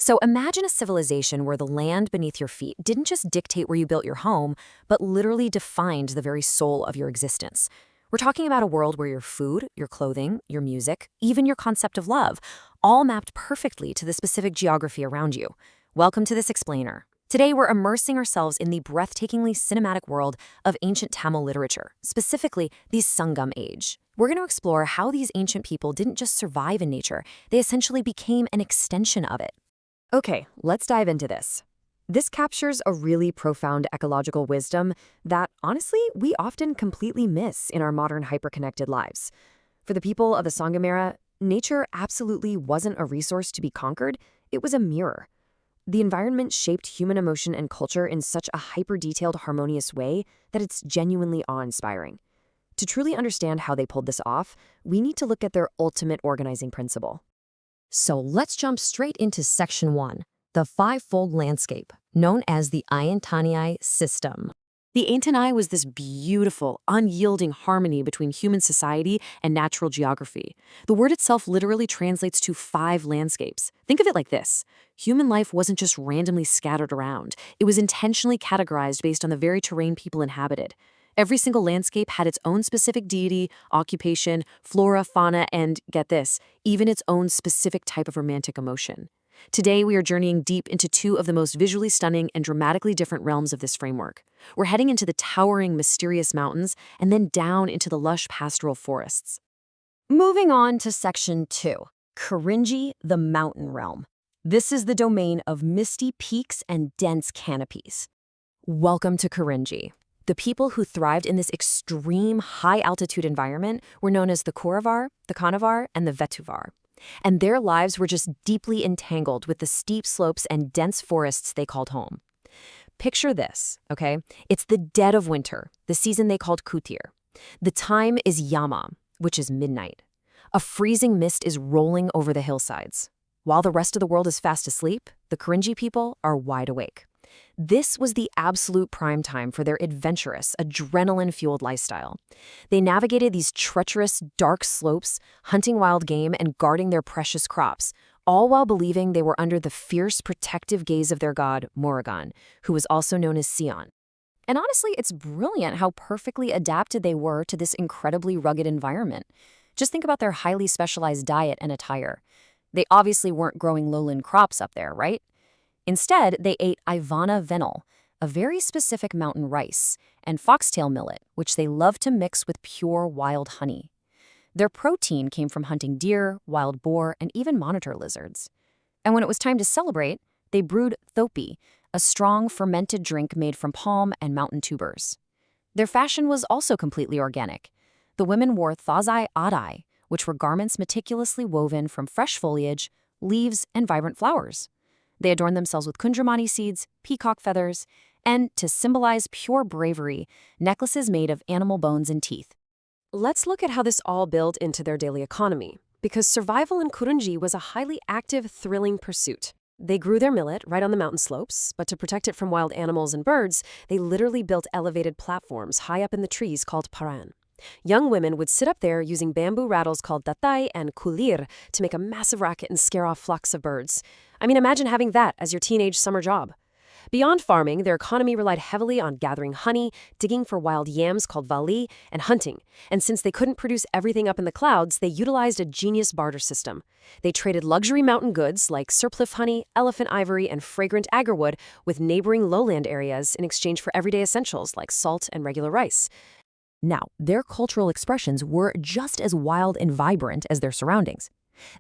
So imagine a civilization where the land beneath your feet didn't just dictate where you built your home, but literally defined the very soul of your existence. We're talking about a world where your food, your clothing, your music, even your concept of love, all mapped perfectly to the specific geography around you. Welcome to this explainer. Today, we're immersing ourselves in the breathtakingly cinematic world of ancient Tamil literature, specifically the Sangam age. We're going to explore how these ancient people didn't just survive in nature, they essentially became an extension of it. Okay, let's dive into this. This captures a really profound ecological wisdom that, honestly, we often completely miss in our modern hyperconnected lives. For the people of the Sangam era, nature absolutely wasn't a resource to be conquered, it was a mirror. The environment shaped human emotion and culture in such a hyper-detailed, harmonious way that it's genuinely awe-inspiring. To truly understand how they pulled this off, we need to look at their ultimate organizing principle. So let's jump straight into Section 1, the five-fold landscape, known as the Ayantani system. The Ayantani was this beautiful, unyielding harmony between human society and natural geography. The word itself literally translates to five landscapes. Think of it like this. Human life wasn't just randomly scattered around. It was intentionally categorized based on the very terrain people inhabited. Every single landscape had its own specific deity, occupation, flora, fauna, and, get this, even its own specific type of romantic emotion. Today, we are journeying deep into two of the most visually stunning and dramatically different realms of this framework. We're heading into the towering, mysterious mountains and then down into the lush pastoral forests. Moving on to Section 2, Kurinji, the mountain realm. This is the domain of misty peaks and dense canopies. Welcome to Kurinji. The people who thrived in this extreme high-altitude environment were known as the Kuravar, the Kanavar, and the Vetuvar. And their lives were just deeply entangled with the steep slopes and dense forests they called home. Picture this, okay? It's the dead of winter, the season they called Kutir. The time is Yama, which is midnight. A freezing mist is rolling over the hillsides. While the rest of the world is fast asleep, the Kurinji people are wide awake. This was the absolute prime time for their adventurous, adrenaline-fueled lifestyle. They navigated these treacherous, dark slopes, hunting wild game and guarding their precious crops, all while believing they were under the fierce, protective gaze of their god, Murugan, who was also known as Sion. And honestly, it's brilliant how perfectly adapted they were to this incredibly rugged environment. Just think about their highly specialized diet and attire. They obviously weren't growing lowland crops up there, right? Instead, they ate Ivana venal, a very specific mountain rice, and foxtail millet, which they loved to mix with pure wild honey. Their protein came from hunting deer, wild boar, and even monitor lizards. And when it was time to celebrate, they brewed thopi, a strong fermented drink made from palm and mountain tubers. Their fashion was also completely organic. The women wore thazai adai, which were garments meticulously woven from fresh foliage, leaves, and vibrant flowers. They adorned themselves with kundramani seeds, peacock feathers, and, to symbolize pure bravery, necklaces made of animal bones and teeth. Let's look at how this all built into their daily economy, because survival in Kurinji was a highly active, thrilling pursuit. They grew their millet right on the mountain slopes, but to protect it from wild animals and birds, they literally built elevated platforms high up in the trees called paran. Young women would sit up there using bamboo rattles called datai and kulir to make a massive racket and scare off flocks of birds. I mean, imagine having that as your teenage summer job. Beyond farming, their economy relied heavily on gathering honey, digging for wild yams called vali, and hunting. And since they couldn't produce everything up in the clouds, they utilized a genius barter system. They traded luxury mountain goods like surplus honey, elephant ivory, and fragrant agarwood with neighboring lowland areas in exchange for everyday essentials like salt and regular rice. Now, their cultural expressions were just as wild and vibrant as their surroundings.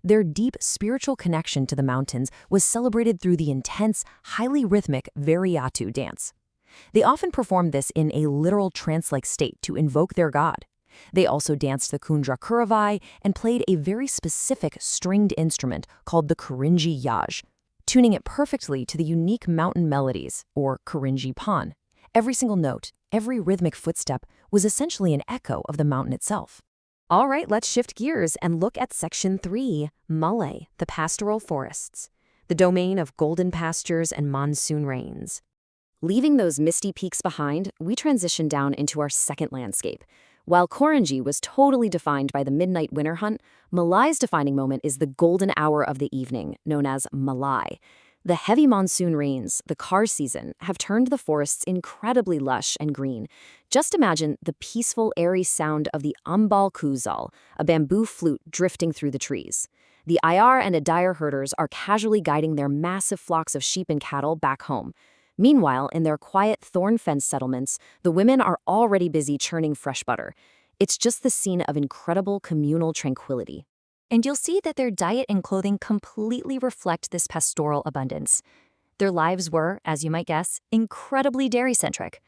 Their deep spiritual connection to the mountains was celebrated through the intense, highly rhythmic Variatu dance. They often performed this in a literal trance-like state to invoke their god. They also danced the Kundra Kuravai and played a very specific stringed instrument called the Kurinji Yaj, tuning it perfectly to the unique mountain melodies, or Kurinji Pan. Every single note, every rhythmic footstep was essentially an echo of the mountain itself. All right, let's shift gears and look at Section 3, Mullai, the pastoral forests, the domain of golden pastures and monsoon rains. Leaving those misty peaks behind, we transition down into our second landscape. While Kurinji was totally defined by the midnight winter hunt, Mullai's defining moment is the golden hour of the evening, known as Mullai. The heavy monsoon rains, the Kar season, have turned the forests incredibly lush and green. Just imagine the peaceful, airy sound of the ambal kuzal, a bamboo flute drifting through the trees. The Ayar and Adayar herders are casually guiding their massive flocks of sheep and cattle back home. Meanwhile, in their quiet thorn-fenced settlements, the women are already busy churning fresh butter. It's just the scene of incredible communal tranquility. And you'll see that their diet and clothing completely reflect this pastoral abundance. Their lives were, as you might guess, incredibly dairy-centric.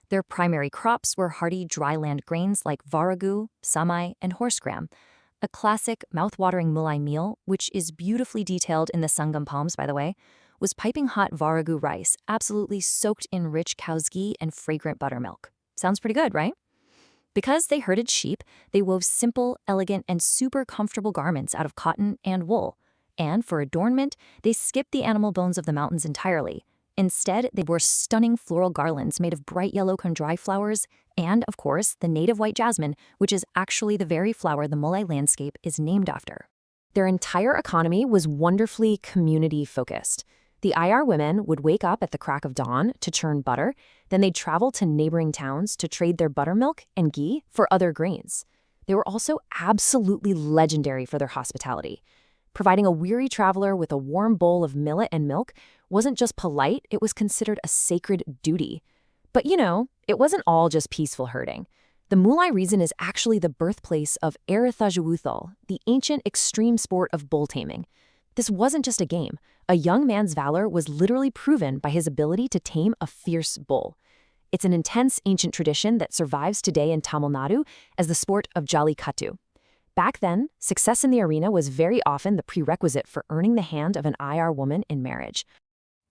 Their primary crops were hardy dryland grains like varagu, samai, and horse gram. A classic, mouth-watering Mullai meal, which is beautifully detailed in the Sangam poems, by the way, was piping hot varagu rice, absolutely soaked in rich cow's ghee and fragrant buttermilk. Sounds pretty good, right? Because they herded sheep, they wove simple, elegant, and super comfortable garments out of cotton and wool. And for adornment, they skipped the animal bones of the mountains entirely. Instead, they wore stunning floral garlands made of bright yellow kundrai flowers and, of course, the native white jasmine, which is actually the very flower the Mullai landscape is named after. Their entire economy was wonderfully community-focused. The Ayar women would wake up at the crack of dawn to churn butter, then they'd travel to neighboring towns to trade their buttermilk and ghee for other grains. They were also absolutely legendary for their hospitality. Providing a weary traveler with a warm bowl of millet and milk wasn't just polite, it was considered a sacred duty. But it wasn't all just peaceful herding. The Mullai region is actually the birthplace of Erithajuuthal, the ancient extreme sport of bull-taming. This wasn't just a game. A young man's valor was literally proven by his ability to tame a fierce bull. It's an intense ancient tradition that survives today in Tamil Nadu as the sport of Jallikattu. Back then, success in the arena was very often the prerequisite for earning the hand of an Ayar woman in marriage.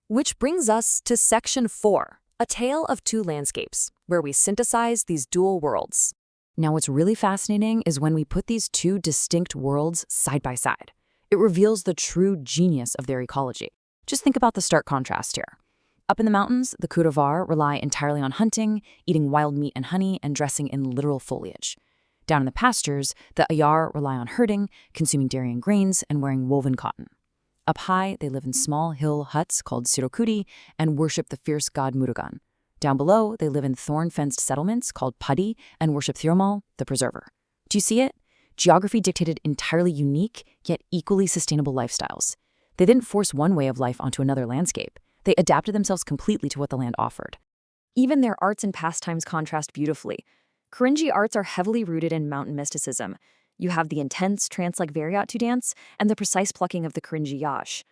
Which brings us to Section 4, A Tale of Two Landscapes, where we synthesize these dual worlds. Now, what's really fascinating is when we put these two distinct worlds side by side. It reveals the true genius of their ecology. Just think about the stark contrast here. Up in the mountains, the Kudavar rely entirely on hunting, eating wild meat and honey, and dressing in literal foliage. Down in the pastures, the Ayar rely on herding, consuming dairy and grains, and wearing woven cotton. Up high, they live in small hill huts called Sirokudi and worship the fierce god Murugan. Down below, they live in thorn-fenced settlements called Padi and worship Thirumal, the preserver. Do you see it? Geography dictated entirely unique, yet equally sustainable lifestyles. They didn't force one way of life onto another landscape. They adapted themselves completely to what the land offered. Even their arts and pastimes contrast beautifully. Kurinji arts are heavily rooted in mountain mysticism. You have the intense, trance-like Variattu dance and the precise plucking of the Kurinji yash.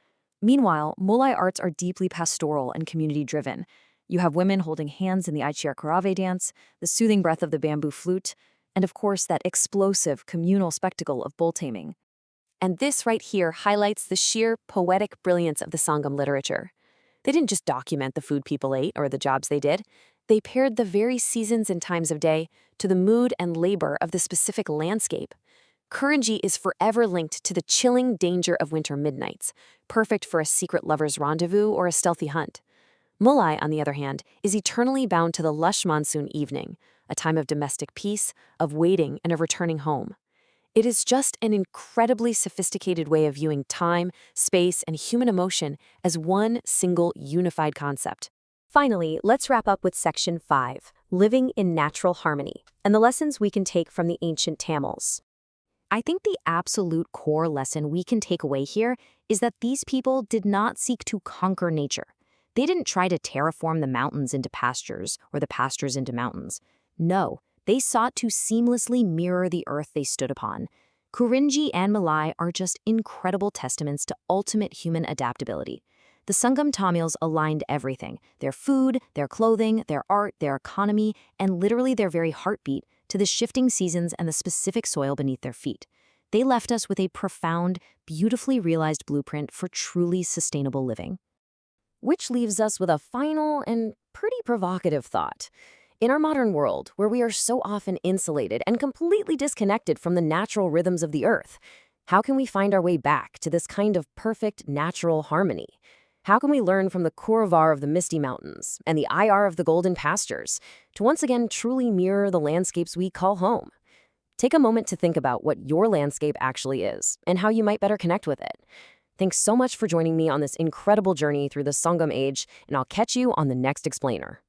Meanwhile, Mullai arts are deeply pastoral and community-driven. You have women holding hands in the Aichiar Karave dance, the soothing breath of the bamboo flute, and of course that explosive communal spectacle of bull-taming. And this right here highlights the sheer poetic brilliance of the Sangam literature. They didn't just document the food people ate or the jobs they did. They paired the very seasons and times of day to the mood and labor of the specific landscape. Kurinji is forever linked to the chilling danger of winter midnights, perfect for a secret lover's rendezvous or a stealthy hunt. Mullai, on the other hand, is eternally bound to the lush monsoon evening, a time of domestic peace, of waiting, and of returning home. It is just an incredibly sophisticated way of viewing time, space, and human emotion as one single unified concept. Finally, let's wrap up with Section 5, Living in Natural Harmony, and the lessons we can take from the ancient Tamils. I think the absolute core lesson we can take away here is that these people did not seek to conquer nature. They didn't try to terraform the mountains into pastures or the pastures into mountains. No, they sought to seamlessly mirror the earth they stood upon. Kurinji and Mullai are just incredible testaments to ultimate human adaptability. The Sangam Tamils aligned everything, their food, their clothing, their art, their economy, and literally their very heartbeat, to the shifting seasons and the specific soil beneath their feet. They left us with a profound, beautifully realized blueprint for truly sustainable living. Which leaves us with a final and pretty provocative thought. In our modern world, where we are so often insulated and completely disconnected from the natural rhythms of the earth, how can we find our way back to this kind of perfect natural harmony? How can we learn from the Kuravar of the Misty Mountains and the Ayar of the Golden Pastures to once again truly mirror the landscapes we call home? Take a moment to think about what your landscape actually is and how you might better connect with it. Thanks so much for joining me on this incredible journey through the Sangam age, and I'll catch you on the next explainer.